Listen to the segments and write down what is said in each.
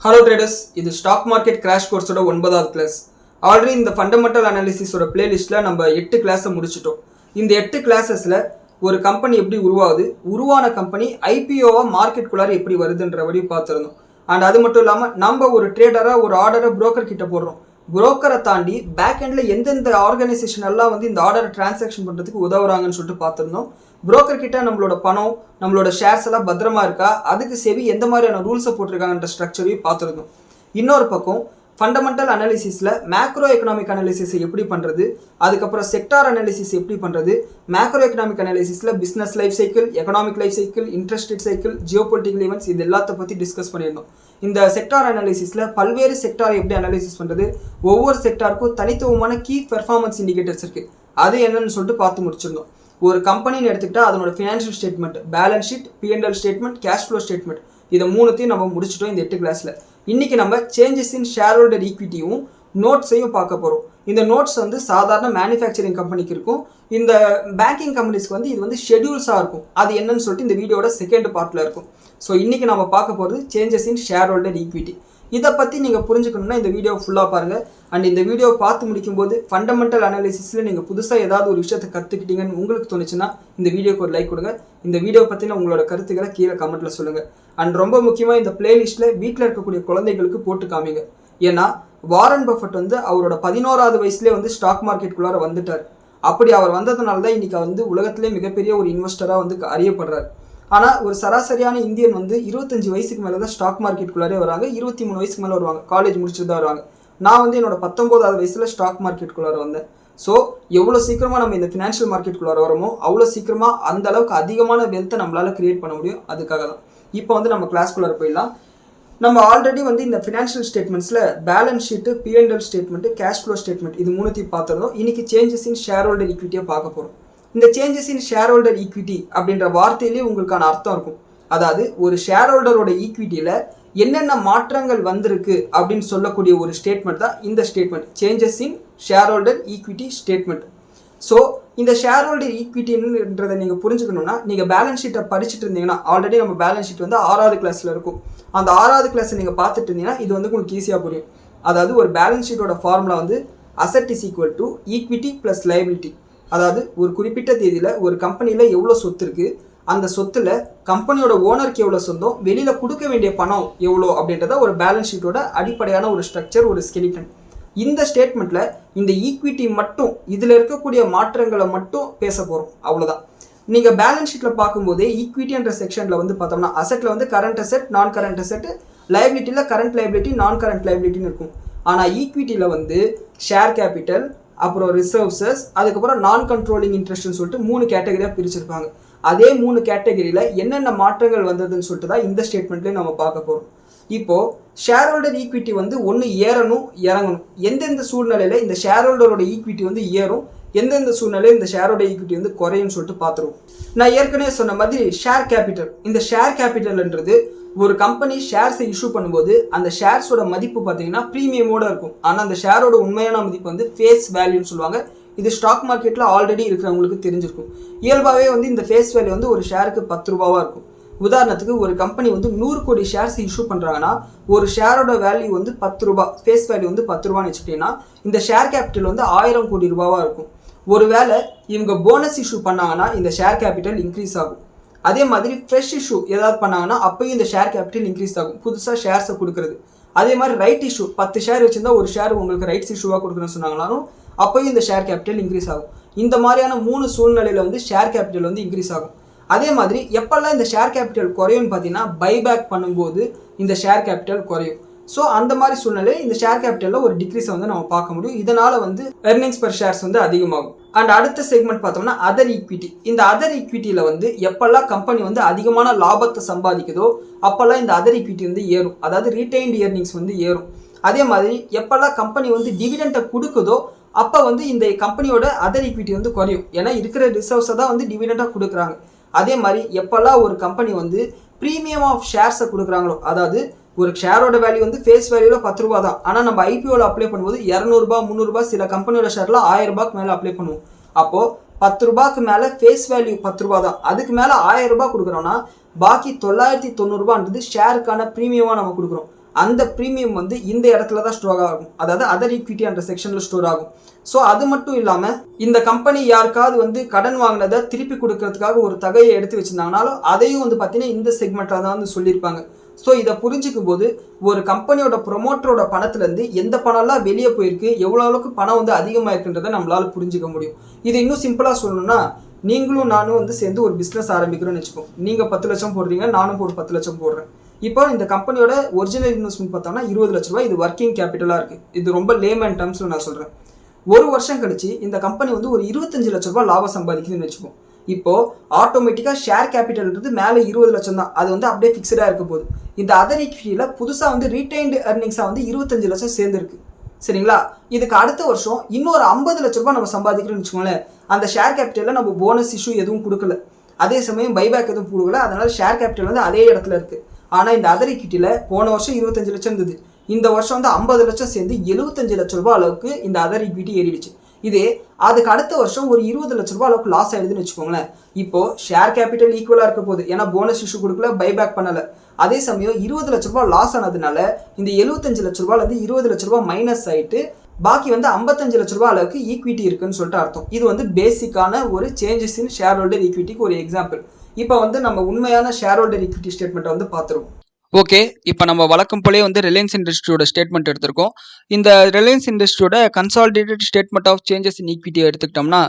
Hello traders, இது stock market crash கோர்ஸோட 9வது கிளாஸ். ஆல்ரெடி இந்த ஃபண்டமெண்டல் அனாலிசிஸோட பிளேலிஸ்ட்டில் நம்ம 8 கிளாஸை முடிச்சிட்டோம். இந்த 8 கிளாஸஸில் ஒரு கம்பெனி எப்படி உருவாகுது, உருவான கம்பெனி ஐபிஓவாக மார்க்கெட்டுக்குள்ளார எப்படி வருதுன்ற வரையும் பார்த்துருந்தோம். அண்ட் அது மட்டும் இல்லாமல் நம்ம ஒரு ட்ரேடராக ஒரு ஆர்டரை புரோக்கர் கிட்ட போடுறோம். புரோக்கரை தாண்டி பேக் எண்டில் எந்தெந்த ஆர்கனைசேஷன் எல்லாம் வந்து இந்த ஆர்டரை டிரான்சாக்ஷன் பண்ணுறதுக்கு உதவுறாங்கன்னு சொல்லிட்டு பார்த்துருந்தோம். புரோக்கர் கிட்ட நம்மளோட பணம், நம்மளோட ஷேர்ஸ் எல்லாம் பத்திரமா இருக்கா, அதுக்கு செவி எந்த மாதிரியான ரூல்ஸை போட்டிருக்காங்கன்ற ஸ்ட்ரக்சரையும் பார்த்துருந்தோம். இன்னொரு பக்கம் ஃபண்டமெண்டல் அனாலிசிஸில் மேக்ரோ எக்கனாமிக் அனாலிசிஸை எப்படி பண்ணுறது, அதுக்கப்புறம் செக்டார் அனாலிசிஸ் எப்படி பண்ணுறது, மேக்ரோ எக்கனாமிக் அனாலிசிஸில் business life cycle, economic life cycle, interest rate cycle, geopolitical events, இது எல்லாத்த பற்றி டிஸ்கஸ் பண்ணியிருந்தோம். இந்த செக்டார் அனாலிசிஸில் பல்வேறு செக்டாரை எப்படி அனாலிசிஸ் பண்ணுறது, ஒவ்வொரு செக்டாருக்கும் தனித்துவமான கீ பெர்ஃபார்மன்ஸ் இண்டிகேட்டர்ஸ் இருக்குது, அது என்னன்னு சொல்லிட்டு பார்த்து முடிச்சிருந்தோம். ஒரு கம்பெனின்னு எடுத்துக்கிட்டால் அதனோட financial statement, balance sheet, P&L statement, cash flow statement, இதை மூணுத்தையும் நம்ம முடிச்சிட்டோம் இந்த 8 கிளாஸில். இன்றைக்கி நம்ம சேஞ்சஸ் இன் ஷேர் ஹோல்டர் ஈக்விட்டியும் நோட்ஸையும் பார்க்க போகிறோம். இந்த நோட்ஸ் வந்து சாதாரண மேனுஃபேக்சரிங் கம்பெனிக்கு இருக்கும். இந்த பேங்கிங் கம்பெனிஸ்க்கு வந்து இது வந்து ஷெடியூல்ஸாக இருக்கும். அது என்னன்னு சொல்லிட்டு இந்த வீடியோட செகண்ட் பார்ட்டில் இருக்கும். ஸோ இன்றைக்கி நம்ம பார்க்க போகிறது changes in share holder equity. இதை பற்றி நீங்கள் புரிஞ்சுக்கணுன்னா இந்த வீடியோ ஃபுல்லாக பாருங்கள். அண்ட் இந்த வீடியோவை பார்த்து முடிக்கும்போது ஃபண்டமெண்டல் அனாலிசிஸில் நீங்கள் புதுசாக ஏதாவது ஒரு விஷயத்தை கற்றுக்கிட்டீங்கன்னு உங்களுக்கு தோணுச்சுன்னா இந்த வீடியோக்கு ஒரு லைக் கொடுங்க. இந்த வீடியோவை பற்றின உங்களோட கருத்துக்களை கீழே கமெண்ட்டில் சொல்லுங்கள். அண்ட் ரொம்ப முக்கியமாக இந்த பிளேலிஸ்ட்டில் வீட்டில் இருக்கக்கூடிய குழந்தைகளுக்கு போட்டு காமிங்க. ஏன்னா வாரன் பஃபட் வந்து அவரோட 11வது வயசுலேயே வந்து ஸ்டாக் மார்க்கெட்டுக்குள்ளார வந்துட்டார். அப்படி அவர் வந்ததுனால தான் இன்றைக்கி வந்து உலகத்திலே மிகப்பெரிய ஒரு இன்வெஸ்டராக வந்து அறியப்படுறார். ஆனால் ஒரு சராசரியான இந்தியன் வந்து 25 வயசுக்கு மேலே தான் ஸ்டாக் மார்க்கெட்டுக்குள்ளாரே வராங்க. 23 வயசுக்கு மேலே வருவாங்க, காலேஜ் முடிச்சுட்டு தான் வருவாங்க. நான் வந்து என்னோட 19வது வயசில் ஸ்டாக் மார்க்கெட்டுக்குள்ளார வந்தேன். ஸோ எவ்வளோ சீக்கிரமாக நம்ம இந்த ஃபினான்ஷியல் மார்க்கெட்டுக்குள்ளார வரமோ அவ்வளோ சீக்கிரமாக அந்த அளவுக்கு அதிகமான வெல்த்தை நம்மளால் கிரியேட் பண்ண முடியும். அதுக்காக தான் இப்போ வந்து நம்ம கிளாஸ்குள்ளார போயிடலாம். நம்ம ஆல்ரெடி வந்து இந்த ஃபினான்ஷியல் ஸ்டேட்மெண்ட்ஸில் balance sheet, P&L statement, cash flow statement, இது மூணுத்தையும் பார்த்துருந்தோம். இன்றைக்கி சேஞ்சஸ் இன் ஷேர் ஹோல்டர் ஈக்விட்டியை பார்க்க போகிறோம். இந்த changes in share holder equity அப்படின்ற வார்த்தையிலேயே உங்களுக்கான அர்த்தம் இருக்கும். அதாவது ஒரு ஷேர் ஹோல்டரோட ஈக்விட்டியில் என்னென்ன மாற்றங்கள் வந்திருக்கு அப்படின்னு சொல்லக்கூடிய ஒரு ஸ்டேட்மெண்ட் தான் இந்த statement, changes in share holder equity statement. So இந்த ஷேர் ஹோல்டர் ஈக்விட்டின்றதை நீங்கள் புரிஞ்சுக்கணுன்னா நீங்கள் பேலன்ஸ் ஷீட்டை படிச்சுட்டு இருந்தீங்கன்னா, ஆல்ரெடி நம்ம பேலன்ஸ் ஷீட் வந்து 6வது கிளாஸில் இருக்கும். அந்த 6வது கிளாஸை நீங்கள் பார்த்துட்டு இருந்தீங்கன்னா இது வந்து உங்களுக்கு ஈஸியாக புரியும். அதாவது ஒரு பேலன்ஸ் ஷீட்டோட ஃபார்முலா வந்து asset is equal to equity plus liability. அதாவது ஒரு குறிப்பிட்ட தேதியில் ஒரு கம்பெனியில் எவ்வளோ சொத்து இருக்குது, அந்த சொத்தில் கம்பெனியோட ஓனருக்கு எவ்வளோ சொந்தம், வெளியில் கொடுக்க வேண்டிய பணம் எவ்வளோ அப்படின்றத ஒரு பேலன்ஸ் ஷீட்டோட அடிப்படையான ஒரு ஸ்ட்ரக்சர், ஒரு ஸ்கெலிட்டன். இந்த ஸ்டேட்மெண்ட்டில் இந்த ஈக்விட்டி மட்டும், இதில் இருக்கக்கூடிய மாற்றங்களை மட்டும் பேச போகிறோம், அவ்வளோதான். நீங்கள் பேலன்ஸ் ஷீட்டில் பார்க்கும்போதே ஈக்விட்டின்ற செக்ஷனில் வந்து பார்த்தோம்னா அசெட்டில் வந்து கரண்ட் அசெட், நான் கரண்ட் அசெட், லைபிலிட்டியில் கரண்ட் லைபிலிட்டி, நான் கரண்ட் லைபிலிட்டின்னு இருக்கும். ஆனால் ஈக்விட்டியில் வந்து ஷேர் கேபிட்டல், அப்புறம் ரிசர்வ்ஸஸ், அதுக்கப்புறம் நான் கண்ட்ரோலிங் இன்ட்ரெஸ்ட்னு சொல்லிட்டு 3 கேட்டகரியாக பிரிச்சிருப்பாங்க. அதே 3 கேட்டகரியில் என்னென்ன மாற்றங்கள் வந்ததுன்னு சொல்லிட்டு தான் இந்த ஸ்டேட்மெண்ட்லேயே நம்ம பார்க்க போகிறோம். இப்போது ஷேர் ஹோல்டர் ஈக்விட்டி வந்து ஒன்று ஏறணும், இறங்கணும். எந்தெந்த சூழ்நிலையில் இந்த ஷேர் ஹோல்டரோட ஈக்விட்டி வந்து ஏறும், எந்தெந்த சூழ்நிலையில் இந்த ஷேரோட ஈக்விட்டி வந்து குறையும்னு சொல்லிட்டு பார்த்துருவோம். நான் ஏற்கனவே சொன்ன மாதிரி ஷேர் கேபிட்டல், இந்த ஷேர் கேபிட்டல்ன்றது ஒரு கம்பெனி ஷேர்ஸை இஷ்யூ பண்ணும்போது அந்த ஷேர்ஸோட மதிப்பு பார்த்தீங்கன்னா ப்ரீமியமோடு இருக்கும். ஆனால் அந்த ஷேரோட உண்மையான மதிப்பு வந்து ஃபேஸ் வேல்யூன்னு சொல்லுவாங்க. இது ஸ்டாக் மார்க்கெட்டில் ஆல்ரெடி இருக்கிறவங்களுக்கு தெரிஞ்சிருக்கும். இயல்பாகவே வந்து இந்த ஃபேஸ் வேல்யூ வந்து ஒரு ஷேருக்கு 10 ரூபாவாக இருக்கும். உதாரணத்துக்கு ஒரு கம்பெனி வந்து 100 கோடி ஷேர்ஸ் இஷ்யூ பண்ணுறாங்கன்னா ஒரு ஷேரோட வேல்யூ வந்து 10 ரூபா, ஃபேஸ் வேல்யூ வந்து 10 ரூபான்னு வச்சுக்கிட்டீங்கன்னா இந்த ஷேர் கேபிட்டல் வந்து 1000 கோடி ரூபாவாக இருக்கும். ஒருவேளை இவங்க போனஸ் இஷ்யூ பண்ணாங்கன்னா இந்த ஷேர் கேபிட்டல் இன்க்ரீஸ் ஆகும். அதே மாதிரி ஃப்ரெஷ் இஷ்யூ ஏதாவது பண்ணாங்கன்னா அப்போயும் இந்த ஷேர் கேபிட்டல் இன்க்ரீஸ் ஆகும், புதுசாக ஷேர்ஸை கொடுக்குறது. அதே மாதிரி ரைட் இஷ்யூ, 10 ஷேர் வச்சுருந்தா ஒரு ஷேர் உங்களுக்கு ரைட்ஸ் இஷ்யூவாக கொடுக்குறேன்னு சொன்னாங்கனாலும் அப்போயும் இந்த ஷேர் கேபிட்டல் இன்க்ரீஸ் ஆகும். இந்த மாதிரியான 3 சூழ்நிலையில் வந்து ஷேர் கேபிட்டல் வந்து இன்க்ரீஸ் ஆகும். அதே மாதிரி எப்பெல்லாம் இந்த ஷேர் கேபிட்டல் குறையும்னு பார்த்தீங்கன்னா பைபேக் பண்ணும்போது இந்த ஷேர் கேபிட்டல் குறையும். ஸோ அந்த மாதிரி சூழ்நிலையில் இந்த ஷேர் கேபிட்டலில் ஒரு டிக்ரீஸை வந்து நம்ம பார்க்க முடியும். இதனால் வந்து எர்னிங்ஸ் பர் ஷேர்ஸ் வந்து அதிகமாகும். அண்ட் அடுத்த செக்மெண்ட் பார்த்தோம்னா அதர் ஈக்விட்டி. இந்த அதர் ஈக்விட்டியில் வந்து எப்பெல்லாம் கம்பெனி வந்து அதிகமான லாபத்தை சம்பாதிக்குதோ அப்போல்லாம் இந்த அதர் ஈக்விட்டி வந்து ஏறும், அதாவது ரீடைன்டு எர்னிங்ஸ் வந்து ஏறும். அதே மாதிரி எப்பெல்லாம் கம்பெனி வந்து டிவிடெண்டை கொடுக்குதோ அப்போ வந்து இந்த கம்பெனியோட அதர் ஈக்விட்டி வந்து குறையும். ஏன்னா இருக்கிற ரிசர்வ்ஸை தான் வந்து டிவிடெண்டாக கொடுக்குறாங்க. அதே மாதிரி எப்பெல்லாம் ஒரு கம்பெனி வந்து ப்ரீமியம் ஆஃப் ஷேர்ஸை கொடுக்குறாங்களோ, அதாவது ஒரு ஷேரோட வேல்யூ வந்து ஃபேஸ் வேல்யூவில் 10 ரூபா தான், ஆனால் நம்ம ஐபிஓவில் அப்ளை பண்ணும்போது 200 ரூபா, 300 ரூபா, சில கம்பெனியோட ஷேரில் 1000 ரூபாய்க்கு மேலே அப்ளை பண்ணுவோம். அப்போது 10 ரூபாய்க்கு மேலே ஃபேஸ் வேல்யூ 10 ரூபா தான், அதுக்கு மேலே 1000 ரூபாய் கொடுக்குறோன்னா பாக்கி 990 ரூபான்றது ஷேருக்கான ப்ரீமியமாக நம்ம கொடுக்குறோம். அந்த ப்ரீமியம் வந்து இந்த இடத்துல தான் ஸ்டோர் ஆகும், அதாவது அதர் ஈக்விட்டி என்ற செக்ஷனில் ஸ்டோர் ஆகும். ஸோ அது மட்டும் இல்லாமல் இந்த கம்பெனி யாருக்காவது வந்து கடன் வாங்கினதை திருப்பி கொடுக்கறதுக்காக ஒரு தொகையை எடுத்து வச்சுருந்தாங்கனாலும் அதையும் வந்து பார்த்தீங்கன்னா இந்த செக்மெண்ட்டில் தான் வந்து சொல்லியிருப்பாங்க. ஸோ இதை புரிஞ்சிக்கும் போது ஒரு கம்பெனியோட ப்ரொமோட்டரோட பணத்துலேருந்து எந்த பணம்லாம் வெளியே போயிருக்கு, எவ்வளோ அளவுக்கு பணம் வந்து அதிகமாக இருக்குன்றதை நம்மளால் புரிஞ்சிக்க முடியும். இது இன்னும் சிம்பிளாக சொல்லணும்னா, நீங்களும் நானும் வந்து சேர்ந்து ஒரு பிஸ்னஸ் ஆரம்பிக்கிறோன்னு வச்சுக்கோம். நீங்கள் 10 லட்சம் போடுறீங்க, நானும் ஒரு 10 லட்சம் போடுறேன். இப்போ இந்த கம்பெனியோட ஒரிஜினல் இன்வெஸ்ட்மெண்ட் பார்த்தோம்னா 20 லட்ச ரூபாய். இது ஒர்க்கிங் கேபிட்டலாக இருக்குது. இது ரொம்ப லேமன் டேர்ம்ஸில் நான் சொல்கிறேன். ஒரு வருஷம் கழிச்சு இந்த கம்பெனி வந்து ஒரு 25 லட்ச ரூபாய் லாபம் சம்பாதிக்குதுன்னு வச்சுப்போம். இப்போ ஆட்டோமேட்டிக்காக ஷேர் கேபிட்டல்ன்றது மேலே 20 லட்சம் தான், அது வந்து அப்படியே ஃபிக்ஸடாக இருக்க போகுது. இந்த அதர் ஈக்விட்டியில் புதுசாக வந்து ரீடைன்டு எர்னிங்ஸாக வந்து 25 லட்சம் சேர்ந்துருக்கு. சரிங்களா? இதுக்கு அடுத்த வருஷம் இன்னொரு 50 லட்ச ரூபாய் நம்ம சம்பாதிக்கிறோம்னு வச்சுக்கோங்களேன். அந்த ஷேர் கேபிட்டலில் நம்ம போனஸ் இஷ்யூ எதுவும் கொடுக்கல, அதே சமயம் பைபேக் எதுவும் கொடுக்கல. அதனால ஷேர் கேபிட்டல் வந்து அதே இடத்துல இருக்குது. ஆனால் இந்த அதர் ஈக்விட்டியில் போன வருஷம் 25 லட்சம் இருந்தது, இந்த வருஷம் வந்து 50 லட்சம் சேர்ந்து 75 லட்ச ரூபாய் அளவுக்கு இந்த அதர் ஈக்விட்டி ஏறிடுச்சு. இதே அதுக்கு அடுத்த வருஷம் ஒரு 20 லட்ச ரூபாய் அளவுக்கு லாஸ் ஆயிடுதுன்னு வச்சுக்கோங்களேன். இப்போ ஷேர் கேபிட்டல் ஈக்குவலாக இருக்க போகுது, ஏன்னா போனஸ் இஷ்யூ கொடுக்கல, பைபேக் பண்ணல. அதே சமயம் 20 லட்ச ரூபாய் லாஸ் ஆனதுனால இந்த 75 லட்ச ரூபாய் வந்து 20 லட்ச ரூபாய் மைனஸ் ஆயிட்டு பாக்கி வந்து 55 லட்ச ரூபாய் அளவுக்கு ஈக்விட்டி இருக்குன்னு சொல்லிட்டு அர்த்தம். இது வந்து பேசிக்கான ஒரு சேஞ்சஸ் இன் ஷேர் ஹோல்டர் ஈக்விட்டிக்கு ஒரு எக்ஸாம்பிள். இப்போ வந்து நம்ம உண்மையான ஷேர் ஹோல்டர் ஈக்விட்டி ஸ்டேட்மெண்ட்டை வந்து பார்த்துருவோம். ஓகே, இப்போ நம்ம வழக்கம் போலே வந்து ரிலையன்ஸ் இண்டஸ்ட்ரியோட ஸ்டேட்மெண்ட் எடுத்திருக்கோம். இந்த ரிலையன்ஸ் இண்டஸ்ட்ரியோட consolidated statement of changes in equity எடுத்துக்கிட்டோம்னா,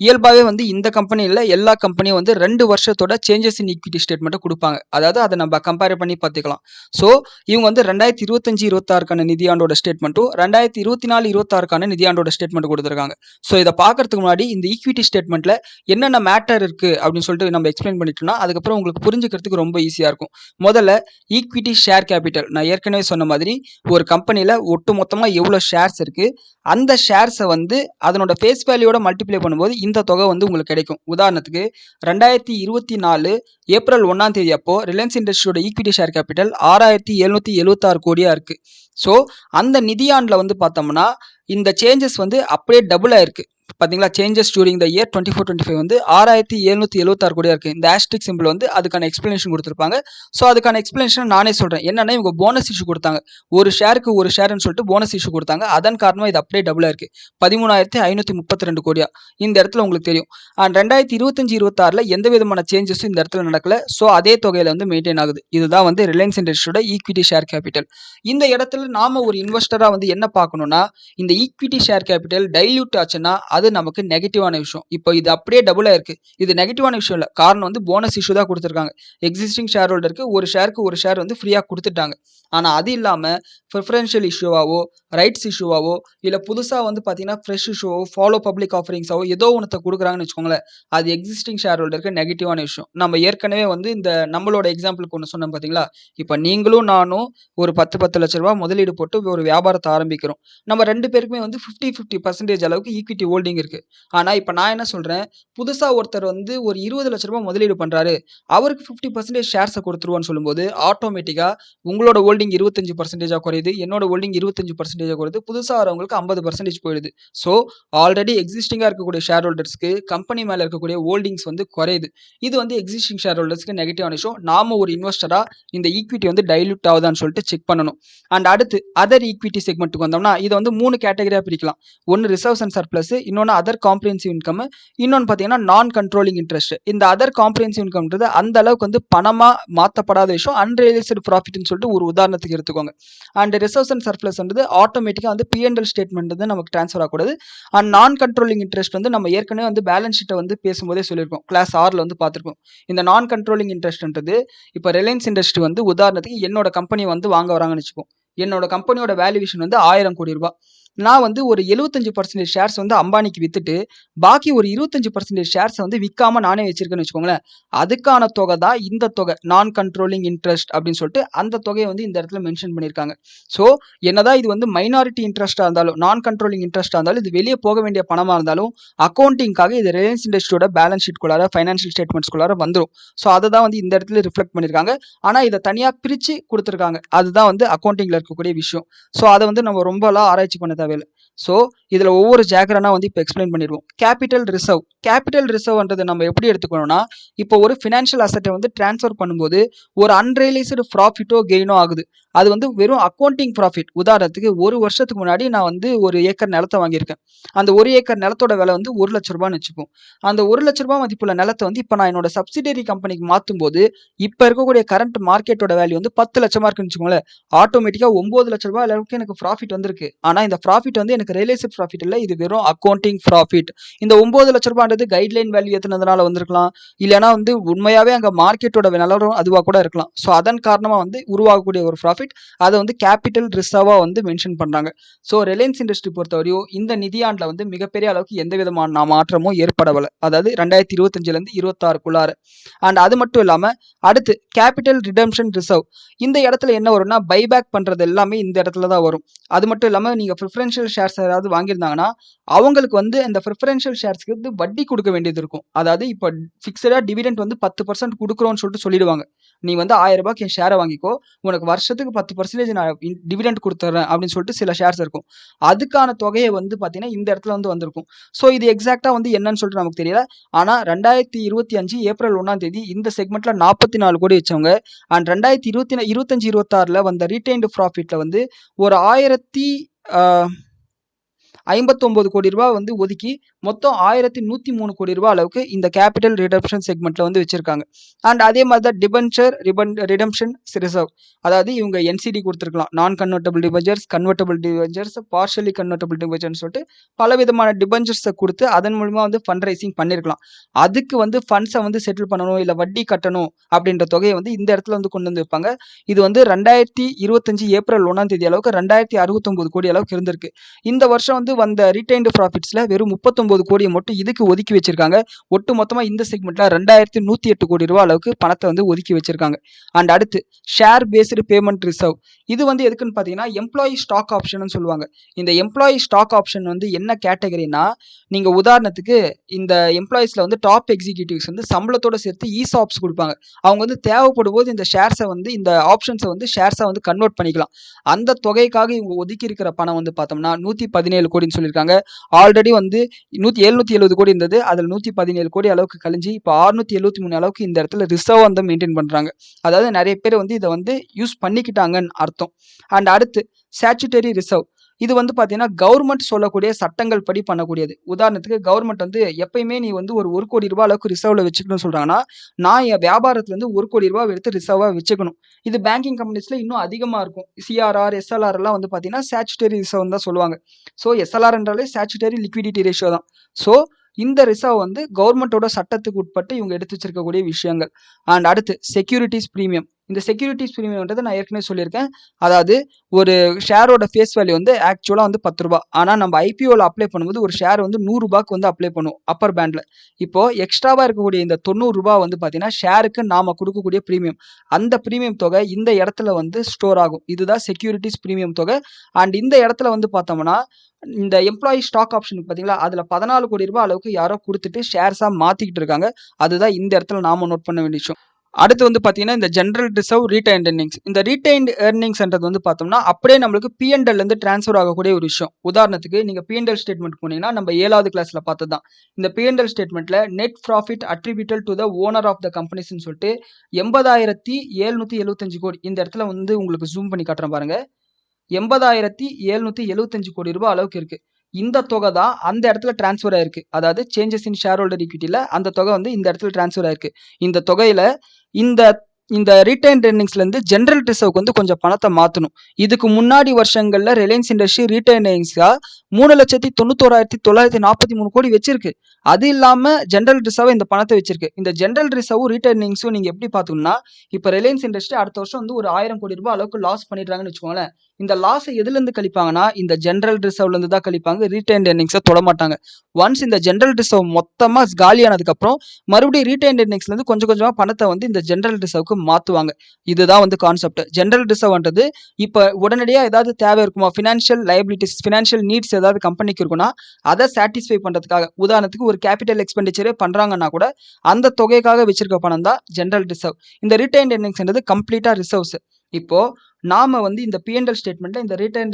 இயல்பாகவே வந்து இந்த கம்பெனியில் எல்லா கம்பெனியும் வந்து 2 வருஷத்தோட சேஞ்சஸ் இன் ஈக்விட்டி ஸ்டேட்மெண்ட்டை கொடுப்பாங்க. அதாவது அதை நம்ம கம்பேர் பண்ணி பார்த்துக்கலாம். ஸோ இவங்க வந்து 2025-26க்கான நிதியாண்டோட ஸ்டேட்மெண்ட்டும் 2024-26க்கான நிதியாண்டோட ஸ்டேட்மெண்ட் கொடுத்துருக்காங்க. ஸோ இதை பார்க்கறதுக்கு முன்னாடி இந்த ஈக்விட்டி ஸ்டேட்மெண்ட்டில் என்னென்ன மேட்டர் இருக்குது அப்படின்னு சொல்லிட்டு நம்ம எக்ஸ்பிளைன் பண்ணிட்டோம்னா அதுக்கப்புறம் உங்களுக்கு புரிஞ்சுக்கிறதுக்கு ரொம்ப ஈஸியாக இருக்கும். முதல்ல ஈக்விட்டி ஷேர் கேபிட்டல். நான் ஏற்கனவே சொன்ன மாதிரி ஒரு கம்பெனியில் ஒட்டு மொத்தமாக எவ்வளோ ஷேர்ஸ் இருக்குது, அந்த ஷேர்ஸை வந்து அதனோட ஃபேஸ் வேல்யூவோட மல்டிப்ளை பண்ணும்போது இந்த தொகை வந்து உங்களுக்கு கிடைக்கும். உதாரணத்துக்கு 2024 ஏப்ரல் 1ஆம் தேதி அப்போ ரிலையன்ஸ் இண்டஸ்ட்ரியோட ஈக்விட்டி ஷேர் கேபிட்டல் 6776 கோடியாக இருக்குது. ஸோ அந்த நிதியாண்டில் வந்து பார்த்தோம்னா இந்த சேஞ்சஸ் வந்து அப்படியே டபுள் ஆயிருக்கு. பார்த்தீங்களா? சேஞ்சஸ் டூரிங் த இயர் 24-25 வந்து 6776 கோடியாக இருக்குது. இந்த ஆஸ்ட்ரிக் சிம்பிள் வந்து அதுக்கான எக்ஸ்பிளனேஷன் கொடுத்துருப்பாங்க. ஸோ அதுக்கான எக்ஸ்பிளனேஷன் நானே சொல்கிறேன். என்னென்னா இவங்க போனஸ் இஷ்யூ கொடுத்தாங்க, ஒரு ஷேருக்கு ஒரு ஷேர்னு சொல்லிட்டு போனஸ் இஷ்யூ கொடுத்தாங்க. அதன் காரணமாக இது அப்படியே டபுளாக இருக்குது, 13,532 கோடியாக. இந்த இடத்துல உங்களுக்கு தெரியும். அண்ட் 2025-26 எந்த விதமான சேஞ்சஸும் இந்த இடத்துல நடக்கல. ஸோ அதே தொகையில் வந்து மெயின்டைன் ஆகுது. இதுதான் வந்து ரிலையன்ஸ் இண்டஸ்ட்ரியோட ஈக்விட்டி ஷேர் கேபிட்டல். இந்த இடத்துல நாம ஒரு இன்வெஸ்டராக வந்து என்ன பார்க்கணும்னா, இந்த ஈக்விட்டி ஷேர் கேபிட்டல் டைல்யூட் ஆச்சுன்னா அது நமக்கு நெகட்டிவான விஷயம். இப்போ இது அப்படியே டபுளாக இருக்கு, இது நெகட்டிவான விஷயம் இல்லை. காரணம் வந்து போனஸ் இஷ்யூ தான் கொடுத்துருக்காங்க. எக்ஸிஸ்டிங் ஷேர் ஹோல்டருக்கு ஒரு ஷேருக்கு ஒரு ஷேர் வந்து ஃப்ரீயாக கொடுத்துட்டாங்க. ஆனால் அது இல்லாமல் ப்ரிஃபரன்ஷியல் இஷ்யூவாவோ ரைட்ஸ் இஷ்யூவாவோ இல்லை புதுசாக வந்து பார்த்தீங்கன்னா ஃப்ரெஷ் இஷ்யூவோ ஃபாலோ பப்ளிக் ஆஃபரிங்ஸாவோ ஏதோ ஒன்றத்தை கொடுக்குறாங்கன்னு வச்சுக்கோங்களேன், அது எக்ஸிஸ்டிங் ஷேர் ஹோல்டருக்கு நெகட்டிவான விஷயம். நம்ம ஏற்கனவே வந்து இந்த நம்மளோட எக்ஸாம்பிளுக்கு ஒன்று சொன்னோம் பார்த்தீங்களா, இப்போ நீங்களும் நானும் ஒரு 10 லட்ச ரூபா முதலீடு போட்டு ஒரு வியாபாரத்தை ஆரம்பிக்கிறோம். நம்ம 2 பேருக்குமே வந்து 50-50% அளவுக்கு ஈக்விட்டி ஹோல்டிங் இருக்கு. ஆனால் இப்போ நான் என்ன சொல்கிறேன், புதுசாக ஒருத்தர் வந்து ஒரு 20 லட்ச ரூபாய் முதலீடு பண்ணுறாரு, அவருக்கு 50% ஷேர்ஸை கொடுத்துருவான்னு சொல்லும்போது ஆட்டோமேட்டிக்காக உங்களோட ஹோல்டிங் 25% குறையுது, என்னோட ஹோல்டிங் 25% குறையுது, புதுசாக வரவங்களுக்கு 50% போயிடுது. ஸோ ஆல்ரெடி எக்ஸிஸ்டிங்காக இருக்கக்கூடிய ஷேர் ஹோல்டர்ஸ்க்கு கம்பெனி மேலே இருக்கக்கூடிய ஹோல்டிங்ஸ் வந்து குறையுது. இது வந்து எக்ஸிஸ்டிங் ஷேர் ஹோல்டர்ஸ்க்கு நெகட்டிவான விஷயம். நாம ஒரு இன்வெஸ்டராக இந்த ஈக்விட்டி வந்து டைல்யூட் ஆகுதான்னு சொல்லிட்டு செக் பண்ணணும். அண்ட் அடுத்து அதர் ஈக்விட்டி செக்மெண்ட்டுக்கு வந்தோம்னா இதை வந்து 3 கேட்டகரியாக பிரிக்கலாம். ஒன்று ரிசர்வ்ஸ் அண்ட் சர்ப்ளஸ், இன்னொன்று அதர் காம்ப்ரிஹென்சிவ் இன்கம், இன்னொன்று பார்த்தீங்கன்னா நான் கண்ட்ரோலிங் இன்ட்ரெஸ்ட். இந்த அதர் காம்ப்ரிஹென்சிவ் இன்கம்ன்றது அந்த அளவுக்கு வந்து பணமாக மாற்றப்படாத விஷயம், அன்ரியலைஸ்டு ப்ராஃபிட்னு சொல்லிட்டு ஒரு உதாரணத்துக்கு எடுத்துக்கோங்க. அண்ட் ரிசர்வ்ஸ் அண்ட் சர்ப்ளஸ் வந்து ஆட்டோமேட்டிக்காக வந்து பிஎன்எல் ஸ்டேட்மெண்ட் வந்து நமக்கு ட்ரான்ஸ்ஃபர் ஆகக்கூடாது. அண்ட் நான் கண்ட்ரோலிங் இன்ட்ரெஸ்ட் வந்து நம்ம ஏற்கனவே வந்து பேலன்ஸ் ஷீட்டை வந்து பேசும்போதே சொல்லியிருக்கோம், கிளாஸ் 6ல் வந்து பார்த்துருக்கோம். இந்த நான் கண்ட்ரோலிங் இன்ட்ரெஸ்ட்ன்றது இப்போ ரிலையன்ஸ் இண்டஸ்ட்ரி வந்து உதாரணத்துக்கு என்னோட கம்பெனி வந்து வாங்க வராங்கன்னு வச்சுப்போம். என்னோட கம்பெனியோட வேல்யூவேஷன் வந்து 1000 கோடி ரூபாய். நான் வந்து ஒரு 75% ஷேர்ஸ் வந்து அம்பானிக்கு வித்துட்டு பாக்கி ஒரு 25% ஷேர்ஸை வந்து விற்காம நானே வச்சிருக்கேன்னு வச்சுக்கோங்களேன். அதுக்கான தொகை தான் இந்த தொகை, நான் கண்ட்ரோலிங் இன்ட்ரெஸ்ட் அப்படின்னு சொல்லிட்டு அந்த தொகையை வந்து இந்த இடத்துல மென்ஷன் பண்ணியிருக்காங்க. ஸோ என்னதான் இது வந்து மைனாரிட்டி இன்ட்ரெஸ்ட்டாக இருந்தாலும் நான் கண்ட்ரோலிங் இன்ட்ரெஸ்ட்டாக இருந்தாலும் இது வெளியே போக வேண்டிய பணமாக இருந்தாலும் அக்கௌண்டிங்காக இது ரிலையன்ஸ் இண்டஸ்ட்ரியோட பேலன்ஸ் ஷீட்குள்ளார ஃபைனான்ஷியல் ஸ்டேட்மெண்ட்ஸ்குள்ளார வந்துடும். ஸோ அதை தான் வந்து இந்த இடத்துல ரிஃப்ளெக்ட் பண்ணியிருக்காங்க. ஆனால் இதை தனியாக பிரித்து கொடுத்துருக்காங்க. அதுதான் வந்து அக்கௌண்டிங்கில் இருக்கக்கூடிய விஷயம். ஸோ அதை வந்து நம்ம ரொம்பலாம் ஆராய்ச்சி பண்ண தேவையில்லை. ஸோ இதில் ஒவ்வொரு ஜாகரனா வந்து இப்போ எக்ஸ்பிளைன் பண்ணிடுவோம். கேபிட்டல் ரிசர்வ்ன்றது நம்ம எப்படி எடுத்துக்கணும்னா, இப்போ ஒரு ஃபினான்ஷியல் அசட்டை வந்து ட்ரான்ஸ்ஃபர் பண்ணும்போது ஒரு அன்ரியலைஸ்டு ப்ராஃபிட்டோ கெயினோ ஆகுது. அது வந்து வெறும் அக்கௌண்டிங் ப்ராஃபிட். உதாரணத்துக்கு ஒரு வருஷத்துக்கு முன்னாடி நான் வந்து ஒரு ஏக்கர் நிலத்தை வாங்கியிருக்கேன். அந்த ஒரு ஏக்கர் நிலத்தோட விலை வந்து ₹1,00,000 வச்சுப்போம். அந்த ₹1,00,000 மதிப்புள்ள நிலத்தை வந்து இப்போ நான் என்னோட சப்சிடரி கம்பெனிக்கு மாற்றும் போது இப்போ இருக்கக்கூடிய கரண்ட் மார்க்கெட்டோட வேல்யூ வந்து 10,00,000 இருக்குன்னு வச்சுக்கோங்களேன். ஆட்டோமேட்டிக்காக ₹9,00,000 அளவுக்கு எனக்கு ப்ராஃபிட் வந்திருக்கு. ஆனால் இந்த ப்ராஃபிட் வந்து எனக்கு ரியலைஸ்டு ப்ராஃபிட் இல்லை, இது வெறும் அக்கௌண்டிங் ப்ராஃபிட். இந்த ₹9,00,000 கைட்லைன் வேல்யூ ஏற்றுனதுனால வந்திருக்கலாம், இல்லைனா வந்து உண்மையாகவே அங்கே மார்க்கெட்டோட நிலவரம் அதுவாக கூட இருக்கலாம். ஸோ அதன் காரணமாக வந்து உருவாகக்கூடிய ஒரு ப்ராஃபிட், அதை வந்து கேபிட்டல் ரிசர்வாக வந்து மென்ஷன் பண்ணுறாங்க. ஸோ ரிலையன்ஸ் இண்டஸ்ட்ரி பொறுத்தவரையும் இந்த நிதியாண்டில் வந்து மிகப்பெரிய அளவுக்கு எந்த விதமான மாற்றமும் ஏற்படவில்லை. அதாவது 2025லேருந்து 26க்குள்ளார. அண்ட் அது மட்டும் இல்லாமல் அடுத்து கேபிட்டல் ரிடம்ஷன் ரிசர்வ். இந்த இடத்துல என்ன வரும்னா, பைபேக் பண்ணுறது எல்லாமே இந்த இடத்துல தான் வரும். அது மட்டும் இல்லாமல் நீங்கள் ப்ரிஃபரன்ஷியல் ஷேர்ஸ் ஏதாவது வாங்கியிருந்தாங்கன்னா அவங்களுக்கு வந்து அந்த ப்ரிஃபரன்ஷியல் ஷேர்ஸ்க்கு வந்து வட்டி கொடுக்க வேண்டியது இருக்கும். அதாவது இப்போ ஃபிக்ஸடாக டிவிடெண்ட் வந்து 10% கொடுக்குறோன்னு சொல்லிட்டு சொல்லிடுவாங்க. நீ வந்து ₹1000 என் ஷேரை வாங்கிக்கோ, உனக்கு வருஷத்துக்கு 10% நான் டிவிடெண்ட் கொடுத்துட்றேன் அப்படின்னு சொல்லிட்டு சில ஷேர்ஸ் இருக்கும். அதுக்கான தொகையை வந்து பார்த்தீங்கன்னா இந்த இடத்துல வந்து வந்திருக்கும். ஸோ இது எக்ஸாக்டாக வந்து என்னன்னு சொல்லிட்டு நமக்கு தெரியல. ஆனால் 2025 ஏப்ரல் 1 இந்த செக்மெண்ட்ல 44 கோடி வச்சவங்க அண்ட் 2025-26 வந்த ரீடைன்டு ப்ராஃபிட்ல வந்து ஒரு 1059 கோடி ரூபாய் வந்து ஒதுக்கி மொத்தம் 1103 கோடி ரூபாய் அளவுக்கு இந்த கேபிட்டல் ரிடம்ஷன் செக்மெண்ட்ல வந்து வச்சிருக்காங்க. அண்ட் அதே மாதிரி தான் டிபென்ச்சர் ரிடம்ஷன் ரிசர்வ். அதாவது இவங்க என்சிடி கொடுத்துருக்கலாம், நான் convertible debentures, convertible debentures, partially convertible debentures சொல்லிட்டு பல விதமான டிபென்ச்சர்ஸை கொடுத்து அதன் மூலமா வந்து ஃபண்ட் ரைசிங் பண்ணியிருக்கலாம். அதுக்கு வந்து ஃபண்ட்ஸை வந்து செட்டில் பண்ணணும், இல்லை வட்டி கட்டணும் அப்படின்ற தொகையை வந்து இந்த இடத்துல வந்து கொண்டு வந்து வைப்பாங்க. இது வந்து 2025 ஏப்ரல் 1 அளவுக்கு 2069 கோடி அளவுக்கு இருந்திருக்கு. இந்த வருஷம் வந்து வந்த ரீடைன்டு ப்ராஃபிட்ஸ்ல வெறும் 39 கோடியை மட்டும் இதுக்கு ஒதுக்கி வச்சிருக்காங்க. ஒட்டு மொத்தமா இந்த செக்மெண்ட்ல 2108 கோடி ரூபாய் அளவுக்கு பணத்தை வந்து ஒதுக்கி வச்சிருக்காங்க. அண்ட் அடுத்து ஷேர் பேஸ்டு பேமெண்ட் ரிசர்வ். இது வந்து எதுக்குன்னு பார்த்தீங்கன்னா எம்ப்ளாயி ஸ்டாக் ஆப்ஷன் சொல்லுவாங்க. இந்த எம்ப்ளாயி ஸ்டாக் ஆப்ஷன் வந்து என்ன கேட்டகரினா, நீங்க உதாரணத்துக்கு இந்த எம்ப்ளாயிஸ்ல வந்து டாப் எக்ஸிக்யூட்டிவ்ஸ் வந்து சம்பளத்தோட சேர்த்து ஈசாப்ஸ் கொடுப்பாங்க. அவங்க வந்து தேவைப்படும் போது இந்த ஷேர்ஸை வந்து இந்த ஆப்ஷன்ஸை வந்து ஷேர்ஸை வந்து கன்வெர்ட் பண்ணிக்கலாம். அந்த தொகைக்காக இவங்க ஒதுக்கி இருக்கிற பணம் வந்து பார்த்தோம்னா 117 கோடின்னு சொல்லியிருக்காங்க. ஆல்ரெடி வந்து 770 கோடி இருந்தது, அதில் 117 கோடி அளவுக்கு கழிஞ்சு இப்போ 673 அளவுக்கு இந்த இடத்துல ரிசர்வ் வந்து மெயின்டைன் பண்றாங்க. அதாவது நிறைய பேர் வந்து இதை வந்து யூஸ் பண்ணிக்கிட்டாங்கன்னு அர்த்தம். அண்ட் அடுத்து ஸ்டாச்சுட்டரி ரிசர்வ். இது வந்து பார்த்தீங்கன்னா கவர்மெண்ட் சொல்லக்கூடிய சட்டங்கள் படி பண்ணக்கூடியது. உதாரணத்துக்கு கவர்மெண்ட் வந்து எப்பயுமே நீ வந்து ஒரு 1 கோடி ரூபாய் அளவுக்கு ரிசர்வ்ல வச்சுக்கணும்னு சொல்றாங்கன்னா, நான் என் வியாபாரத்துல இருந்து 1 கோடி ரூபாய் எடுத்து ரிசர்வா வச்சுக்கணும். இது பேங்கிங் கம்பெனிஸ்ல இன்னும் அதிகமா இருக்கும். சிஆர்ஆர், எஸ்எல்ஆர் எல்லாம் வந்து பார்த்தீங்கன்னா ஸ்டாச்சுட்டரி ரிசர்வ் தான் சொல்லுவாங்க. ஸோ எஸ்எல்ஆர்ன்றாலே ஸ்டாச்சுட்டரி லிக்விடிட்டி ரேஷியோ தான். ஸோ இந்த ரிசர்வ் வந்து கவர்மெண்ட்டோட சட்டத்துக்கு உட்பட்டு இவங்க எடுத்து வச்சிருக்கக்கூடிய விஷயங்கள். அண்ட் அடுத்து செக்யூரிட்டிஸ் பிரீமியம். இந்த செக்யூரிட்டிஸ் பிரீமியம்ன்றது நான் ஏற்கனவே சொல்லியிருக்கேன். அதாவது ஒரு ஷேரோட ஃபேஸ் வேல்யூ வந்து ஆக்சுவலாக வந்து ₹10. ஆனால் நம்ம ஐபிஓவில் அப்ளை பண்ணும்போது ஒரு ஷேர் வந்து ₹100 வந்து அப்ளை பண்ணுவோம் அப்பர் பேண்டில். இப்போ எக்ஸ்ட்ராவாக இருக்கக்கூடிய இந்த ₹90 வந்து பார்த்தீங்கன்னா ஷேருக்கு நாம கொடுக்கக்கூடிய பிரீமியம். அந்த பிரீமியம் தொகை இந்த இடத்துல வந்து ஸ்டோர் ஆகும். இதுதான் செக்யூரிட்டிஸ் பிரீமியம் தொகை. அண்ட் இந்த இடத்துல வந்து பார்த்தோம்னா இந்த எம்ப்ளாயி ஸ்டாக் ஆப்ஷன் பார்த்தீங்களா, அதில் 14 கோடி ரூபாய் அளவுக்கு யாரோ கொடுத்துட்டு ஷேர்ஸாக மாற்றிக்கிட்டு இருக்காங்க. அதுதான் இந்த இடத்துல நாம நோட் பண்ண வேண்டிய விஷயம். அடுத்து வந்து பார்த்தீங்கன்னா இந்த ஜென்ரல் ரிசர்வ் ரீடைன்ட் எர்னிங்ஸ். இந்த ரீடைன்ட் எர்னிங்ஸ்ன்றது வந்து பார்த்தோம்னா அப்படியே நம்மளுக்கு பிஎன்எல்லேருந்து டிரான்ஸ்ஃபர் ஆகக்கூடிய ஒரு விஷயம். உதாரணத்துக்கு நீங்கள் பிஎன்எல் ஸ்டேட்மெண்ட் போனீங்கன்னா நம்ம 7வது கிளாஸில் பார்த்தது தான். இந்த பிஎன்எல் ஸ்டேட்மெண்ட்டில் net profit attributable to the owner of the கம்பெனிஸ்ன்னு சொல்லிட்டு 80,775 கோடி. இந்த இடத்துல வந்து உங்களுக்கு ஜூம் பண்ணி காட்டுறேன் பாருங்க. 80,775 கோடி ரூபாய் அளவுக்கு இருக்கு. இந்த தொகை தான் அந்த இடத்துல டிரான்ஸ்ஃபர் ஆயிருக்கு. அதாவது சேஞ்சஸ் இன் ஷேர் ஹோல்டர் ஈக்விட்டியில் அந்த தொகை வந்து இந்த இடத்துல டிரான்ஸ்ஃபர் ஆயிருக்கு. இந்த தொகையில இந்த இந்த ரீடைன்ட் எர்னிங்ஸ்லேருந்து ஜென்ரல் ரிசர்வ்க்கு வந்து கொஞ்சம் பணத்தை மாற்றணும். இதுக்கு முன்னாடி வருஷங்களில் ரிலையன்ஸ் இண்டஸ்ட்ரி ரீடைன்ட் எர்னிங்ஸாக 3,91,943 கோடி வச்சிருக்கு. அது இல்லாமல் ஜென்ரல் ரிசர்வ் இந்த பணத்தை வச்சிருக்கு. இந்த ஜென்ரல் ரிசர்வ் ரீடைன்ட் எர்னிங்ஸும் நீங்கள் எப்படி பார்த்துக்கணும்னா, இப்போ ரிலையன்ஸ் இண்டஸ்ட்ரி அடுத்த வருஷம் வந்து ஒரு 1000 கோடி ரூபாய் அளவுக்கு லாஸ் பண்ணிடுறாங்கன்னு வச்சுக்கோங்களேன். இந்த லாஸை எதுலேருந்து கழிப்பாங்கன்னா இந்த ஜென்ரல் ரிசர்வ்லேருந்து தான் கழிப்பாங்க. ரீடைன்ட் எர்னிங்ஸை தொட மாட்டாங்க. ஒன்ஸ் இந்த ஜென்ரல் ரிசர்வ் மொத்தமாக காலியானதுக்கப்புறம் மறுபடியும் ரீடைன்ட் எர்னிங்ஸ்லேருந்து கொஞ்சம் கொஞ்சமாக பணத்தை வந்து இந்த ஜென்ரல் ரிசர்வ்க்கு மாற்றுவாங்க. இதுதான் வந்து கான்செப்ட். ஜென்ரல் ரிசர்வ்ன்றது இப்போ உடனடியாக ஏதாவது தேவை இருக்குமா, ஃபினான்ஷியல் லைபிலிட்டிஸ், ஃபினான்ஷியல் நீட்ஸ் ஏதாவது கம்பெனிக்கு இருக்குன்னா அதை சாட்டிஸ்ஃபை பண்ணுறதுக்காக, உதாரணத்துக்கு ஒரு கேபிட்டல் எக்ஸ்பெண்டிச்சரே பண்ணுறாங்கன்னா கூட அந்த தொகைக்காக வச்சிருக்க பணம் தான் ஜென்ரல் ரிசர்வ். இந்த ரீடைன்ட் எர்னிங்ஸ்ன்றது கம்ப்ளீட்டாக ரிசர்வ்ஸ். இப்போ நாம வந்து இந்த P&L ஸ்டேட்மெண்ட்ல இந்த ரிட்டர்ன்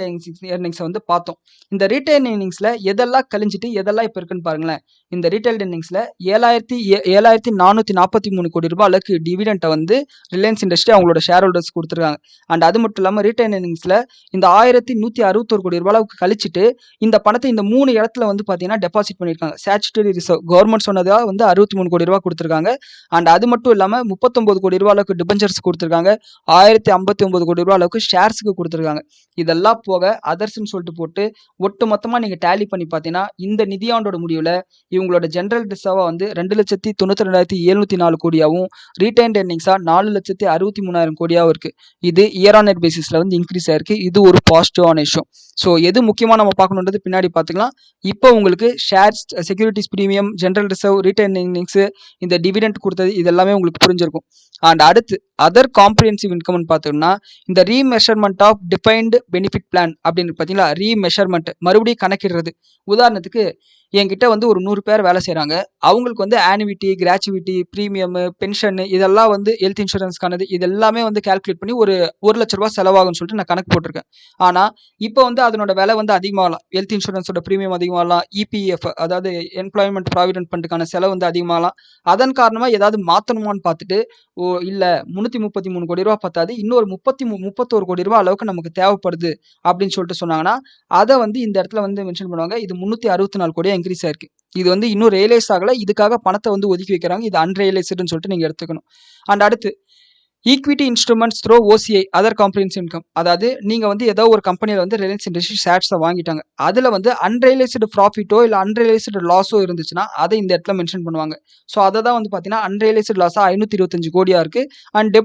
எர்னிங்ஸ வந்து பார்த்தோம். இந்த ரிட்டர்ன் எர்னிங்ஸ்ல எதெல்லாம் கழிஞ்சிட்டு எதெல்லாம் இப்ப இருக்குன்னு பாருங்களேன். இந்த ரிட்டெயில் எர்னிங்ஸ்ல 7,443 கோடி ரூபாய் அளவுக்கு டிவிடெண்ட்ட வந்து ரிலையன்ஸ் இண்டஸ்ட்ரி அவங்களோட ஷேர் ஹோல்டர்ஸ் குடுத்துருக்காங்க. அண்ட் அது மட்டும் இல்லாம ரிட்டர்ன் எர்னிங்ஸ்ல இந்த 1,161 கோடி ரூபாய் அளவுக்கு கழிச்சிட்டு இந்த பணத்த இந்த 3 இடத்துல வந்து பார்த்தீங்கன்னா டெபாசிட் பண்ணியிருக்காங்க. ஸ்டாட்யூட்டரி ரிசர்வ் கவர்ன்மெண்ட் சொன்னதா வந்து 63 கோடி ரூபாய் குடுத்துருக்காங்க. அண்ட் அது மட்டும் இல்லாம 39 கோடி ரூபாய் அளவுக்கு டிபென்ச்சர்ஸ் குடுத்துருக்காங்க. 1,059 கோடி ரூபாய் அளவுக்கு ஷேர்ஸ்க்கு குடுத்துருக்காங்க. இதெல்லாம் போக அதர்ஸ்ன்னு சொல்லிட்டு போட்டு ஒட்டு மொத்தமா நீங்க டேலி பண்ணி பார்த்தீங்கன்னா, இந்த நிதியாண்டோட முடிவுல இவங்களோட ஜெனரல் ரிசர்வா வந்து 2,92,704 கோடியாவும், ரீட்டைன்ட் எர்னிங்ஸா 4,63,000 கோடியாவும் இருக்கு. இது இயர் ஆன் இயர் பேசிஸ்ல வந்து இன்க்ரீஸ் ஆயிருக்கு. இது ஒரு பாசிட்டிவான விஷயம். ஸோ எது முக்கியமா நம்ம பார்க்கணுன்றது பின்னாடி பார்த்துக்கலாம். இப்போ உங்களுக்கு shares, securities premium, general reserve, retain earnings, இந்த டிவிடெண்ட் குடுத்தது இது எல்லாமே உங்களுக்கு புரிஞ்சிருக்கும். அண்ட் அடுத்து அதர் காம்ப்ரிஹென்சிவ் இன்கம்னு பார்த்தோம்னா, இந்த ரீமெஷர்மென்ட் ஆஃப் டிஃபைன்டு பெனிஃபிட் பிளான் அப்படின்னு பார்த்தீங்களா, ரீமெஷர்மென்ட் மறுபடியும் கணக்கிடுறது. உதாரணத்துக்கு என்கிட்ட வந்து ஒரு 100 பேர் வேலை செய்றாங்க. அவங்களுக்கு வந்து ஆனுவிட்டி, கிராச்சுவிட்டி, பிரீமியம், பென்ஷன் இதெல்லாம் வந்து ஹெல்த் இன்சூரன்ஸ்க்கானது இது எல்லாமே வந்து கால்குலேட் பண்ணி ஒரு ரூ. 1,00,000 செலவாகும்னு சொல்லிட்டு நான் கணக்கு போட்டிருக்கேன். ஆனா இப்போ வந்து அதனோட விலை வந்து அதிகமாகலாம். ஹெல்த் இன்சூரன்ஸோட பிரீமியம் அதிகமாகலாம். இபிஎஃப் அதாவது எம்ப்ளாய்மென்ட் ப்ராவிடென்ட் ஃபண்டுக்கான செலவு வந்து அதிகமாகலாம். அதன் காரணமா ஏதாவது மாத்தணுமான்னு பார்த்துட்டு, ஓ இல்ல 333 கோடி ரூபாய் பத்தாது. இன்னொரு 31 கோடி ரூபாய் அளவுக்கு நமக்கு தேவைப்படுது அப்படின்னு சொல்லிட்டு சொன்னாங்கன்னா, அத வந்து இந்த இடத்துல வந்து மென்ஷன் பண்ணுவாங்க. இது 364 கோடியா இன்கிரீஸ் ஆயிருக்கு. இது வந்து இன்னும் ரியலைஸ் ஆகல. இதுக்காக பணத்த வந்து ஒதுக்கி வைக்கிறாங்க. இது அன்ரியலைஸ்டுன்னு சொல்லிட்டு நீங்க எடுத்துக்கணும். அண்ட் அடுத்து equity instruments throw OCI other comprehensive income. அதாவது நீங்க வந்து ஏதோ ஒரு கம்பெனில வந்து ரிலையன்ஸ் இண்டஸ்ட்ரி ஷேர்ஸ வாங்கிட்டாங்க. அதுல வந்து அன்ரியலைஸ்டு ப்ராஃபிட்டோ இல்ல அன்ரியலைஸ்டு லாஸோ இருந்துச்சுன்னா, அத இந்த இடத்துல மென்ஷன் பண்ணுவாங்க. ஸோ அத தான் வந்து பார்த்தீங்கன்னா, அன்ரியலைஸ்டு லாஸா 525 கோடியா இருக்கு. அண்ட்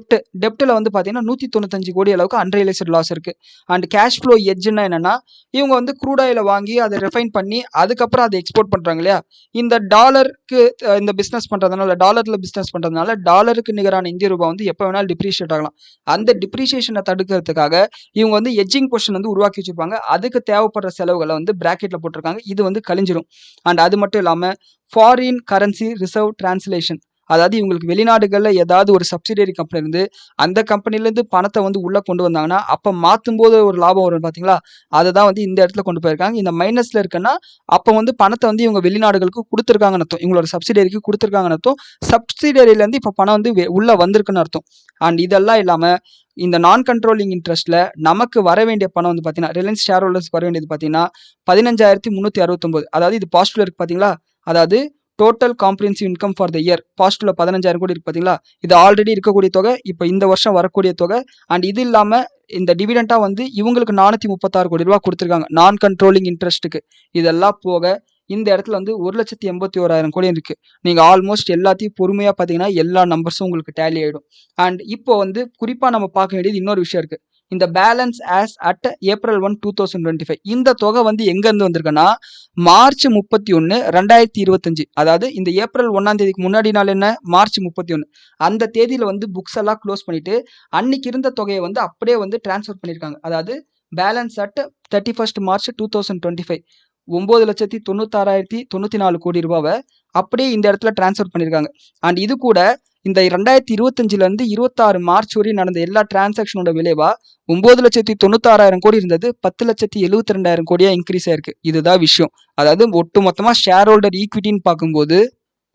டெப்ட்ல வந்து பார்த்தீங்கன்னா 195 கோடி அளவுக்கு அன்ரியலைஸ்டு லாஸ் இருக்கு. அண்ட் கேஷ் ஃப்ளோ எட்ஜ்ன்னா என்னன்னா, இவங்க வந்து க்ரூட் ஆயில வாங்கி அத ரிஃபைன் பண்ணி அதுக்கப்புறம் அத எக்ஸ்போர்ட் பண்றாங்க இல்லையா? இந்த டாலருக்கு இந்த பிசினஸ் பண்றதுனால டாலர்ல பிசினஸ் பண்றதுனால டாலருக்கு நிகரான இந்திய ரூபாய் வந்து எப்ப வேணாலும் டிப்ரிஷியேட் ஆகலாம். அந்த டிப்ரிஷியேஷனை தடுக்கிறதுக்காக இவங்க வந்து எட்ஜிங் பொசிஷன் வந்து உருவாக்கி வச்சிருப்பாங்க. அதுக்கு தேவைப்படுற செலவுகளை வந்து பிராக்கெட்ல போட்டிருக்காங்க. இது வந்து கழிஞ்சிரும். அண்ட் அது மட்டும் இல்லாம ஃபாரின் கரன்சி ரிசர்வ் டிரான்ஸ்லேஷன், அதாவது இவங்களுக்கு வெளிநாடுகள்ல ஏதாவது ஒரு சப்சிடியரி கம்பெனி இருந்து அந்த கம்பெனில இருந்து பணத்தை வந்து உள்ள கொண்டு வந்தாங்கன்னா, அப்ப மாத்தும் போது ஒரு லாபம் வரும் பாத்தீங்களா? அததான் வந்து இந்த இடத்துல கொண்டு போயிருக்காங்க. இந்த மைனஸ்ல இருக்குன்னா அப்ப வந்து பணத்தை வந்து இவங்க வெளிநாடுகளுக்கு கொடுத்துருக்காங்கன்னு அர்த்தம். இவங்களோட சப்சிடியரிக்கு கொடுத்துருக்காங்கன்னு அர்த்தம். சப்சிடியரியில இருந்து இப்ப பணம் வந்து உள்ள வந்திருக்குன்னு அர்த்தம். அண்ட் இதெல்லாம் இல்லாம இந்த நான் கண்ட்ரோலிங் இன்ட்ரெஸ்ட்ல நமக்கு வர வேண்டிய பணம் வந்து பாத்தீங்கன்னா, ரிலையன்ஸ் ஷேர் ஹோல்டர்ஸ் வர வேண்டியது பாத்தீங்கன்னா 15,369. அதாவது இது பாசிட்டிவ்ல இருக்கு பாத்தீங்களா? அதாவது total comprehensive income for the year பாசிட்டிவ்ல 15,000 கோடி இருக்கு பாத்தீங்களா? இது ஆல்ரெடி இருக்கக்கூடிய தொகை, இப்ப இந்த வருஷம் வரக்கூடிய தொகை. அண்ட் இது இல்லாம இந்த டிவிடெண்டா வந்து இவங்களுக்கு 436 கோடி ரூபாய் கொடுத்துருக்காங்க நான் கண்ட்ரோலிங் இன்ட்ரெஸ்ட்டுக்கு. இதெல்லாம் போக இந்த இடத்துல வந்து 1,81,000 கோடி இருக்கு. நீங்க ஆல்மோஸ்ட் எல்லாத்தையும் பொறுமையா பாத்தீங்கன்னா எல்லா நம்பர்ஸும் உங்களுக்கு டேலி ஆயிடும். அண்ட் இப்போ வந்து குறிப்பா நம்ம பார்க்க வேண்டியது இன்னொரு விஷயம் இருக்கு. இந்த பேலன்ஸ் ஆஸ் அட் ஏப்ரல் 1, 2025 இந்த தொகை வந்து எங்க இருந்து வந்திருக்குன்னா, மார்ச் 31, 2025. அதாவது இந்த ஏப்ரல் 1ஆம் தேதிக்கு முன்னாடி நாள் என்ன? மார்ச் 31. அந்த தேதியில வந்து புக்ஸ் எல்லாம் க்ளோஸ் பண்ணிட்டு அன்னைக்கு இருந்த தொகையை வந்து அப்படியே வந்து டிரான்ஸ்ஃபர் பண்ணியிருக்காங்க. அதாவது பேலன்ஸ் அட் 31 மார்ச் 2025 9,96,094 கோடி ரூபாவை அப்படியே இந்த இடத்துல டிரான்ஸ்ஃபர் பண்ணியிருக்காங்க. அண்ட் இது கூட இந்த 2025ல இருந்து 26 மார்ச் வரையும் நடந்த எல்லா டிரான்சாக்ஷனோட விளைவா 9,96,000 கோடி இருந்தது 10,72,000 கோடியா இன்க்ரீஸ் ஆயிருக்கு. இதுதான் விஷயம். அதாவது ஒட்டு மொத்தமா ஷேர் ஹோல்டர் ஈக்விட்டின்னு பார்க்கும்போது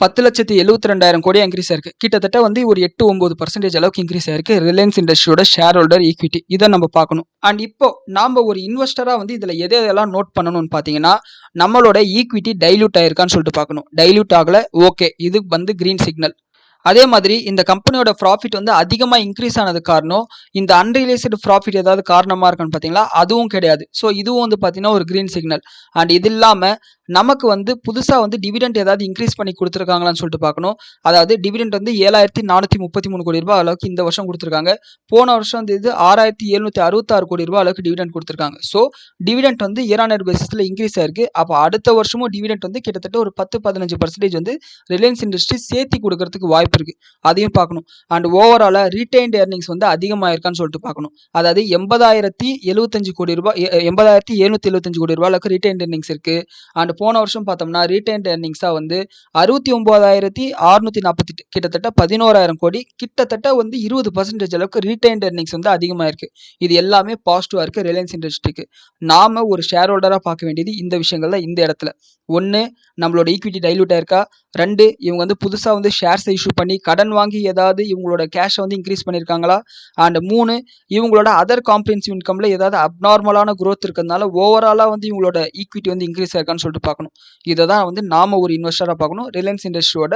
10,72,000 கோடியா இன்க்ரீஸ் ஆயிருக்கு. கிட்டத்தட்ட வந்து ஒரு 8-9% அளவுக்கு இன்க்ரீஸ் ஆயிருக்கு ரிலையன்ஸ் இண்டஸ்ட்ரியோட ஷேர் ஹோல்டர் ஈக்விட்டி. இதை நம்ம பார்க்கணும். அண்ட் இப்போ நாம ஒரு இன்வெஸ்டரா வந்து இதுல எதெல்லாம் நோட் பண்ணணும்னு பாத்தீங்கன்னா, நம்மளோட ஈக்விட்டி டைல்யூட் ஆயிருக்கான்னு சொல்லிட்டு பார்க்கணும். டைல்யூட் ஆகல, ஓகே, இது வந்து கிரீன் சிக்னல். அதே மாதிரி இந்த கம்பெனியோட ப்ராஃபிட் வந்து அதிகமா இன்க்ரீஸ் ஆனது காரணம் இந்த அன்ரியலைஸ்டு ப்ராஃபிட் ஏதாவது காரணமா இருக்கான்னு பாத்தீங்களா? அதுவும் கிடையாது. ஸோ இதுவும் வந்து பாத்தீங்கன்னா ஒரு கிரீன் சிக்னல். அண்ட் இது இல்லாம நமக்கு வந்து புதுசா வந்து டிவிடெண்ட் ஏதாவது இன்க்ரீஸ் பண்ணி கொடுத்துருக்காங்களான்னு சொல்லிட்டு பார்க்கணும். அதாவது டிவிடெண்ட் வந்து 7,433 கோடி ரூபாய் அளவுக்கு இந்த வருஷம் கொடுத்துருக்காங்க. போன வருஷம் வந்து இது 6,766 கோடி ரூபாய் அளவுக்கு டிவிடெண்ட் கொடுத்துருக்காங்க. ஸோ டிவிடெண்ட் வந்து இயர் ஆன் இயர் பேசிஸ்ல இன்க்ரீஸ் ஆயிருக்கு. அப்போ அடுத்த வருஷமும் டிவிடெண்ட் வந்து கிட்டத்தட்ட ஒரு 10-15% வந்து ரிலையன்ஸ் இண்டஸ்ட்ரி சேர்த்தி கொடுக்கறதுக்கு வாய்ப்பு வாய்ப்பு இருக்குது, அதையும் பார்க்கணும். அண்ட் ஓவராலாக ரீட்டைன்ட் ஏர்னிங்ஸ் வந்து அதிகமாக இருக்கான்னு சொல்லிட்டு பார்க்கணும். அதாவது 80,075 கோடி ரூபாய் 80,775 கோடி ரூபாய் அளவுக்கு ரீட்டைன்ட் ஏர்னிங்ஸ் இருக்குது. அண்ட் போன வருஷம் பார்த்தோம்னா ரீட்டைன்ட் ஏர்னிங்ஸாக வந்து 69,648 கிட்டத்தட்ட 11,000 கோடி, கிட்டத்தட்ட வந்து 20% அளவுக்கு ரீட்டைன்ட் ஏர்னிங்ஸ் வந்து அதிகமாக இருக்குது. இது எல்லாமே பாசிட்டிவாக இருக்குது ரிலையன்ஸ் இண்டஸ்ட்ரிக்கு. நாம் ஒரு ஷேர் ஹோல்டராக பார்க்க வேண்டியது இந்த விஷயங்கள் தான் இந்த இடத்துல. 1, நம்மளோட ஈக்விட்டி டைல்யூட் ஆயிருக்கா. 2, இவங்க வந்து புதுசாக வந்து ஷேர்ஸை இஷ்யூ பண்ணி கடன் வாங்கி ஏதாவது இவங்களோட கேஷை வந்து இன்க்ரீஸ் பண்ணியிருக்காங்களா. அண்ட் 3, இவங்களோட அதர் காம்ப்ரிஹென்சிவ் இன்கம்ல ஏதாவது அப்நார்மலான growth இருக்கிறதுனால ஓவராலாக வந்து இவங்களோட ஈக்விட்டி வந்து இன்க்ரீஸ் ஆயிருக்கான்னு சொல்லிட்டு பார்க்கணும். இதை தான் வந்து நாம ஒரு இன்வெஸ்டராக பார்க்கணும். ரிலையன்ஸ் இண்டஸ்ட்ரியோட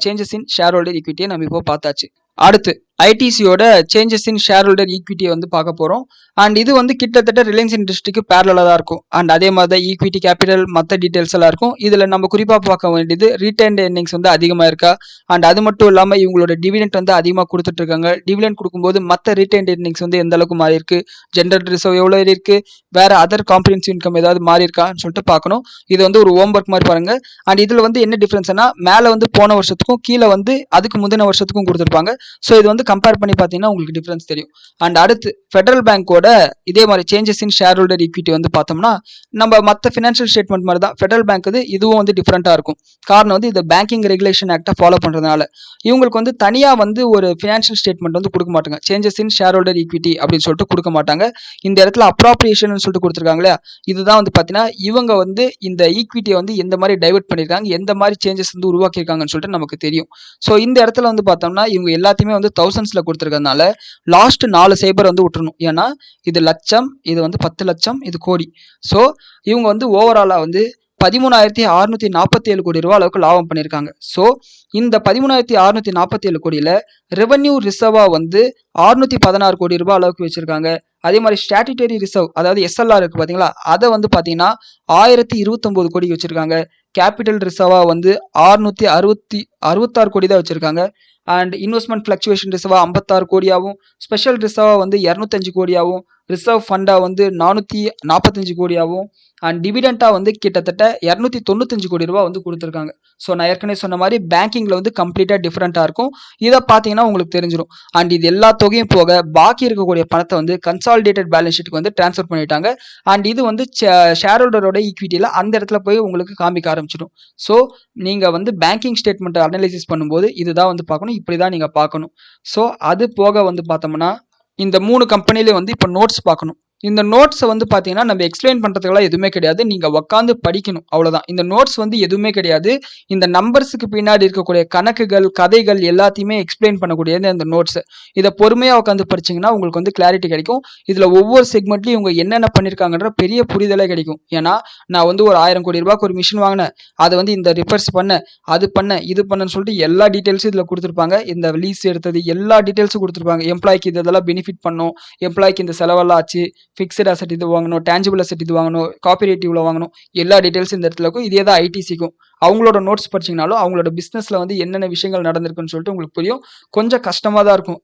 சேஞ்சஸ் இன் ஷேர் ஹோல்டர் ஈக்விட்டியை நம்ம இப்போ பார்த்தாச்சு. அடுத்து ஐடிசியோட சேஞ்சஸ் இன் ஷேர் ஹோல்டர் ஈக்விட்டியை வந்து பார்க்க போகிறோம். அண்ட் இது வந்து கிட்டத்தட்ட ரிலையன்ஸ் இண்டஸ்ட்ரிக்கு பேரலாக தான் இருக்கும். அண்ட் அதே மாதிரி தான் ஈக்விட்டி கேபிட்டல் மற்ற டீட்டெயில்ஸ் எல்லாம் இருக்கும். இதில் நம்ம குறிப்பாக பார்க்க வேண்டியது ரீட்டைன்ட் ஏர்னிங்ஸ் வந்து அதிகமாக இருக்கா. அண்ட் அது மட்டும் இல்லாமல் இவங்களோட டிவிடெண்ட் வந்து அதிகமாக கொடுத்துட்ருக்காங்க. டிவிடெண்ட் கொடுக்கும்போது மற்ற ரீட்டைன்ட் ஏர்னிங்ஸ் வந்து எந்த அளவுக்கு மாறி இருக்கு, ஜென்ரல் ரிசர்வ் எவ்வளோ இருக்குது, வேற அதர் காம்ப்ரிஹென்சிவ் இன்கம் ஏதாவது மாறி இருக்கான்னு சொல்லிட்டு பார்க்கணும். இது வந்து ஒரு ஹோம்ஒர்க் மாதிரி பாருங்க. அண்ட் இதில் வந்து என்ன டிஃப்ரென்ஸ்னா மேலே வந்து போன வருஷத்துக்கும் கீழே வந்து அதுக்கு முந்தின வருஷத்துக்கும் கொடுத்துருப்பாங்க. ஸோ இது வந்து கம்பேர் பண்ணி பார்த்தீங்கன்னா உங்களுக்கு டிஃப்ரென்ஸ் தெரியும். அண்ட் அடுத்து ஃபெடரல் பேங்கோட இதே மாதிரி changes in share holder equity வந்து பார்த்தோம்னா நம்ம மற்ற ஃபினான்ஷியல் ஸ்டேட்மெண்ட் மாதிரி தான் ஃபெடரல் பேங்க் இது இதுவும் வந்து டிஃப்ரெண்ட்டாக இருக்கும். காரணம் வந்து இந்த பேங்கிங் ரெகுலேஷன் ஆக்டை ஃபாலோ பண்ணுறதுனால இவங்களுக்கு வந்து தனியாக வந்து ஒரு ஃபினான்ஷியல் ஸ்டேட்மெண்ட் வந்து கொடுக்க மாட்டாங்க. Changes in share holder equity அப்படின்னு சொல்லிட்டு கொடுக்க மாட்டாங்க. இந்த இடத்துல அப்ராப்ரியேஷன் சொல்லிட்டு கொடுத்துருக்காங்களே, இதுதான் வந்து பார்த்தீங்கன்னா இவங்க வந்து இந்த ஈக்விட்டியை வந்து எந்த மாதிரி டைவர்ட் பண்ணியிருக்காங்க, எந்த மாதிரி சேஞ்சஸ் வந்து உருவாக்கியிருக்காங்கன்னு சொல்லிட்டு நமக்கு தெரியும். ஸோ இந்த இடத்துல வந்து பார்த்தோம்னா இவங்க எல்லாத்தையுமே வந்து தௌசண்ட்ஸில் கொடுத்துருக்கறதுனால லாஸ்ட் 4 சைபர் வந்து விட்டுறணும். ஏன்னா இது லட்சம், இது வந்து 10 லட்சம், இது கோடி. ஸோ இவங்க வந்து ஓவராலாக வந்து 13,647 கோடி ரூபா அளவுக்கு லாபம் பண்ணியிருக்காங்க. ஸோ இந்த 13,647 கோடியில் ரெவன்யூ ரிசர்வாக வந்து 616 கோடி ரூபாய் அளவுக்கு வச்சிருக்காங்க. அதே மாதிரி ஸ்டாட்யூட்டரி ரிசர்வ் அதாவது எஸ்எல்ஆர் இருக்குது பார்த்தீங்களா, அதை வந்து பார்த்தீங்கன்னா 1029 கோடி வச்சிருக்காங்க. கேபிட்டல் ரிசர்வாக வந்து 666 கோடி தான் வச்சிருக்காங்க. அண்ட் இன்வெஸ்ட்மெண்ட் ஃப்ளக்சுவேஷன் ரிசர்வாக 56 கோடியாகவும், ஸ்பெஷல் ரிசர்வாக வந்து 205 கோடியாகவும், ரிசர்வ் ஃபண்டாக வந்து 445 கோடியாகவும், அண்ட் டிவிடெண்ட்டாக வந்து கிட்டத்தட்ட 295 கோடி ரூபா வந்து கொடுத்துருக்காங்க. ஸோ நான் ஏற்கனவே சொன்ன மாதிரி பேங்கிங்கில் வந்து கம்ப்ளீட்டாக டிஃப்ரெண்ட்டாக இருக்கும். இதை பார்த்தீங்கன்னா உங்களுக்கு தெரிஞ்சிடும். அண்ட் இது எல்லா தொகையும் போக பாக்கி இருக்கக்கூடிய பணத்தை வந்து கன்சாலிடேட்டட் பேலன்ஸ் ஷீட்டுக்கு வந்து ட்ரான்ஸ்ஃபர் பண்ணிட்டாங்க. அண்ட் இது வந்து ஷேர் ஹோல்டரோட ஈக்விட்டியில் அந்த இடத்துல போய் உங்களுக்கு காமிக்க ஆரம்பிச்சிடும். ஸோ நீங்கள் வந்து பேங்கிங் ஸ்டேட்மெண்ட்டை அனலைசிஸ் பண்ணும்போது இதுதான் வந்து பார்க்கணும், இப்படி தான் நீங்கள் பார்க்கணும். ஸோ அது போக வந்து பார்த்தோம்னா இந்த 3 கம்பெனிலே வந்து இப்போ நோட்ஸ் பார்க்கணும். இந்த நோட்ஸை வந்து பார்த்தீங்கன்னா நம்ம எக்ஸ்பிளைன் பண்ணுறதுக்கெல்லாம் எதுவுமே கிடையாது, நீங்கள் உட்காந்து படிக்கணும் அவ்வளோதான். இந்த நோட்ஸ் வந்து எதுவுமே கிடையாது. இந்த நம்பர்ஸுக்கு பின்னாடி இருக்கக்கூடிய கணக்குகள் கதைகள் எல்லாத்தையுமே எக்ஸ்பிளைன் பண்ணக்கூடியது இந்த நோட்ஸு. இதை பொறுமையாக உட்காந்து படிச்சிங்கன்னா உங்களுக்கு வந்து கிளாரிட்டி கிடைக்கும். இதில் ஒவ்வொரு செக்மெண்ட்லையும் இவங்க என்னென்ன பண்ணியிருக்காங்கன்ற பெரிய புரிதலே கிடைக்கும். ஏன்னா நான் வந்து ஒரு 1000 கோடி ரூபாய்க்கு ஒரு மிஷின் வாங்கினேன், அதை வந்து இந்த ரிப்பேர்ஸ் பண்ண அது பண்ண இது பண்ணன்னு சொல்லிட்டு எல்லா டீட்டெயில்ஸும் இதில் கொடுத்துருப்பாங்க. இந்த லீஸ் எடுத்தது எல்லா டீட்டெயில்ஸும் கொடுத்துருப்பாங்க. எம்ப்ளாய்க்கு இதெல்லாம் பெனிஃபிட் பண்ணும், எம்ப்ளாய்க்கு இந்த செலவெல்லாம் ஆச்சு, ஃபிக்ஸ்டு அசெட் இது வாங்கணும், டேஞ்சிபிள் அசெட் இது வாங்கணும், காப்பிரைட் இவ்வளோ வாங்கணும், எல்லா டீட்டெயில்ஸும் இந்த இடத்துல இருக்கும். இதே தான் ஐடிசிக்கும். அவங்களோட நோட்ஸ் படிச்சிங்கனாலும் அவங்களோட பிஸ்னஸில் வந்து என்னென்ன விஷயங்கள் நடந்திருக்குன்னு சொல்லிட்டு உங்களுக்கு புரியும். கொஞ்சம் கஷ்டமாக தான் இருக்கும்,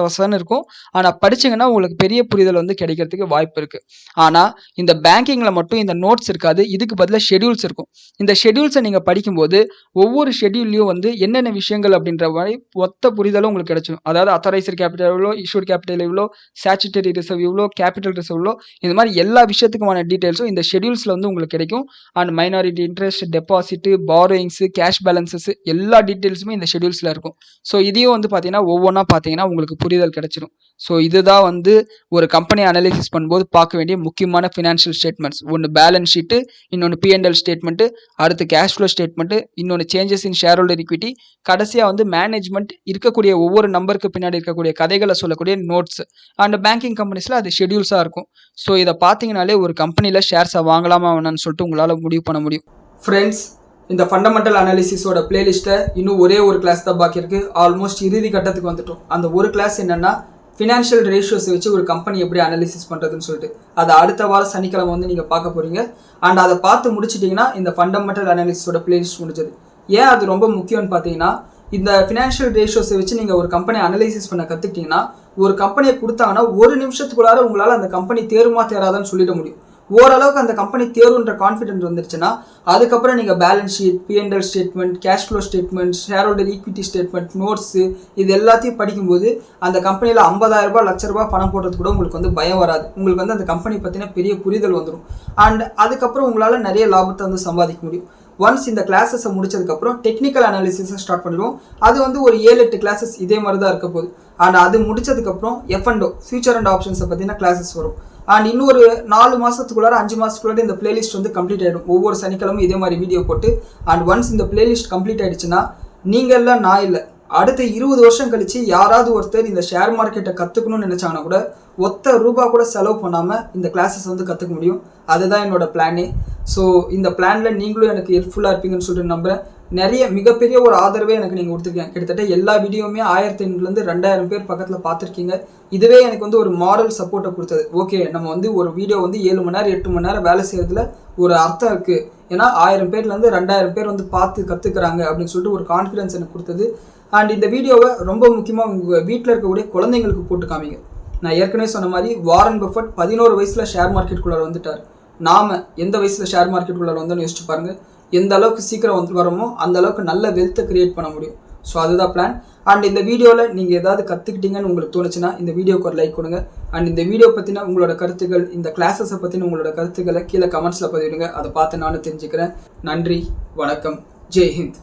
வசன்னு இருக்கும். ஆனால் படிச்சிங்கன்னா உங்களுக்கு பெரிய புரிதல் வந்து கிடைக்கிறதுக்கு வாய்ப்பு இருக்குது. ஆனால் இந்த பேங்கிங்கில் மட்டும் இந்த நோட்ஸ் இருக்காது, இதுக்கு பதிலாக ஷெடியூல்ஸ் இருக்கும். இந்த ஷெடியூல்ஸை நீங்கள் படிக்கும்போது ஒவ்வொரு ஷெடியூல்லையும் வந்து என்னென்ன விஷயங்கள் அப்படின்ற மாதிரி மொத்த புரிதலும் உங்களுக்கு கிடைச்சிடும். அதாவது அத்தாரைசர் கேபிட்டல் எவ்வளோ, இஷ்யூட் கேபிட்டல் எவ்வளோ, ஸ்டாட்யூட்டரி ரிசர்வ் எவ்வளோ, கேபிட்டல் ரிசர்வ் எவ்வளோ, இந்த மாதிரி எல்லா விஷயத்துக்குமான டீட்டெயில்ஸும் இந்த ஷெடியூல்ஸில் வந்து உங்களுக்கு கிடைக்கும். And minority interest, deposit, borrowings, cash balances எல்லா டீட்டெயில்ஸுமே இந்த ஷெடியூல்ஸில் இருக்கும். ஸோ இதையும் வந்து பார்த்தீங்கன்னா ஒவ்வொன்றா பார்த்தீங்கன்னா உங்களுக்கு புரிதல் கிடைச்சிடும். ஸோ இதுதான் வந்து ஒரு கம்பெனி அனலைசிஸ் பண்ணும்போது பார்க்க வேண்டிய முக்கியமான ஃபினான்ஷியல் ஸ்டேட்மெண்ட்ஸ். ஒன்று பேலன்ஸ் ஷீட்டு, இன்னொன்று P&L ஸ்டேட்மெண்ட்டு, அடுத்து கேஷ் ஃப்ளோ ஸ்டேட்மெண்ட்டு, இன்னொன்று changes in share holder equity, கடைசியாக வந்து மேனேஜ்மெண்ட் இருக்கக்கூடிய ஒவ்வொரு நம்பருக்கு பின்னாடி இருக்கக்கூடிய கதைகளை சொல்லக்கூடிய நோட்ஸ். அண்ட் பேங்கிங் கம்பெனிஸில் அது ஷெடியூல்ஸாக இருக்கும். ஸோ இதை பார்த்தீங்கனாலே ஒரு கம்பெனியில் ஷேர்ஸை வாங்கலாமா வேணான்னு சொல்லிட்டு உங்களால் முடிவு பண்ண முடியும். ஃப்ரெண்ட்ஸ், இந்த ஃபண்டமெண்டல் அனாலிசிஸோட பிளேலிஸ்ட்டை இன்னும் ஒரே ஒரு கிளாஸ் தான் பாக்கி இருக்குது. ஆல்மோஸ்ட் இறுதி கட்டத்துக்கு வந்துட்டோம். அந்த ஒரு கிளாஸ் என்னென்னா ஃபினான்ஷியல் ரேஷியோஸை வச்சு ஒரு கம்பெனி எப்படி அனாலிசிஸ் பண்ணுறதுன்னு சொல்லிட்டு அதை அடுத்த வாரம் சனிக்கிழமை வந்து நீங்கள் பார்க்க போகிறீங்க. அண்ட் அதை பார்த்து முடிச்சிட்டிங்கன்னா இந்த ஃபண்டமெண்டல் அனாலிசிஸோட பிளேலிஸ்ட் முடிஞ்சது. ஏன் அது ரொம்ப முக்கியம்னு பார்த்தீங்கன்னா இந்த ஃபினான்ஷியல் ரேஷியோஸை வச்சு நீங்கள் ஒரு கம்பெனி அனலைசிஸ் பண்ண கற்றுக்கிட்டிங்கன்னா ஒரு கம்பெனியை கொடுத்தாங்கன்னா ஒரு நிமிஷத்துக்குள்ளார உங்களால் அந்த கம்பெனி தேருமா தேராதான்னு சொல்லிட முடியும். ஓரளவுக்கு அந்த கம்பெனி தேர்வுன்ற கான்ஃபிடென்ட் வந்துருச்சுன்னா அதுக்கப்புறம் நீங்கள் balance sheet, P&L statement, cash flow statement, share holder equity statement, notes இது எல்லாத்தையும் படிக்கும்போது அந்த கம்பெனியில் 50,000 ரூபாய், லட்ச ரூபாய் பணம் போடுறது கூட உங்களுக்கு வந்து பயம் வராது. உங்களுக்கு வந்து அந்த கம்பெனி பற்றின பெரிய புரிதல் வந்துடும். அண்ட் அதுக்கப்புறம் உங்களால் நிறைய லாபத்தை வந்து சம்பாதிக்க முடியும். ஒன்ஸ் இந்த கிளாஸஸை முடிச்சதுக்கப்புறம் டெக்னிக்கல் அனாலிசிஸை ஸ்டார்ட் பண்ணிடுவோம். அது வந்து ஒரு 7-8 கிளாஸஸ் இதே மாதிரி தான் இருக்க போகுது. அண்ட் அது முடிச்சதுக்கப்புறம் F&O, ஃபியூச்சர் அண்ட் ஆப்ஷன்ஸை பற்றின கிளாஸஸ் வரும். அண்ட் இன்னொரு 4 மாதத்துக்குள்ளார 5 மாதத்துக்குள்ளார இந்த பிளேலிஸ்ட் வந்து கம்ப்ளீட் ஆகிடும். ஒவ்வொரு சனிக்கிழமும் இதே மாதிரி வீடியோ போட்டு. அண்ட் ஒன்ஸ் இந்த பிளேலிஸ்ட் கம்ப்ளீட் ஆகிடுச்சுன்னா நீங்கள் இல்லை, நான் இல்லை, அடுத்த 20 வருஷம் கழிச்சு யாராவது ஒருத்தர் இந்த ஷேர் மார்க்கெட்டை கற்றுக்கணும்னு நினச்சாங்கன்னா கூட ஒத்த ரூபா கூட செலவு பண்ணாமல் இந்த கிளாஸஸ் வந்து கற்றுக்க முடியும். அதுதான் என்னோட பிளானே. ஸோ இந்த பிளானில் நீங்களும் எனக்கு ஹெல்ப்ஃபுல்லாக இருப்பீங்கன்னு சொல்லிட்டு நம்புகிறேன். நிறைய மிகப்பெரிய ஒரு ஆதரவே எனக்கு நீங்கள் கொடுத்துருக்கீங்க. கிட்டத்தட்ட எல்லா வீடியோவுமே 1500 2000 பேர் பக்கத்தில் பார்த்துருக்கீங்க. இதுவே எனக்கு வந்து ஒரு மாரல் சப்போர்ட்டை கொடுத்தது. ஓகே, நம்ம வந்து ஒரு வீடியோ வந்து 7 மணி நேரம் 8 மணி நேரம் வேலை செய்கிறதுல ஒரு அர்த்தம் இருக்குது. ஏன்னா 1000 பேர்லேருந்து 2000 பேர் வந்து பார்த்து கற்றுக்குறாங்க அப்படின்னு சொல்லிட்டு ஒரு கான்ஃபிடன்ஸ் எனக்கு கொடுத்தது. அண்ட் இந்த வீடியோவை ரொம்ப முக்கியமாக உங்கள் வீட்டில் இருக்கக்கூடிய குழந்தைங்களுக்கு போட்டு காமிங்க. நான் ஏற்கனவே சொன்ன மாதிரி வாரன் பஃபட் 11 வயசில் ஷேர் மார்க்கெட்டுக்குள்ளார வந்துட்டார். நாம் எந்த வயசில் ஷேர் மார்க்கெட்டுக்குள்ளார வந்தோன்னு யோசிச்சு பாருங்கள். எந்த அளவுக்கு சீக்கிரம் வந்து வரோமோ அந்த அளவுக்கு நல்ல வெல்த்தை கிரியேட் பண்ண முடியும். ஸோ அதுதான் பிளான். அண்ட் இந்த வீடியோவில் நீங்கள் ஏதாவது கற்றுக்கிட்டீங்கன்னு உங்களுக்கு தோணுச்சுன்னா இந்த வீடியோக்கு ஒரு லைக் கொடுங்க. அண்ட் இந்த வீடியோ பற்றின உங்களோட கருத்துக்கள், இந்த கிளாஸஸை பற்றின உங்களோட கருத்துக்களை கீழே கமெண்ட்ஸில் பதிவிடுங்க. அதை பார்த்து நானும் தெரிஞ்சுக்கிறேன். நன்றி, வணக்கம், ஜெய் ஹிந்த்.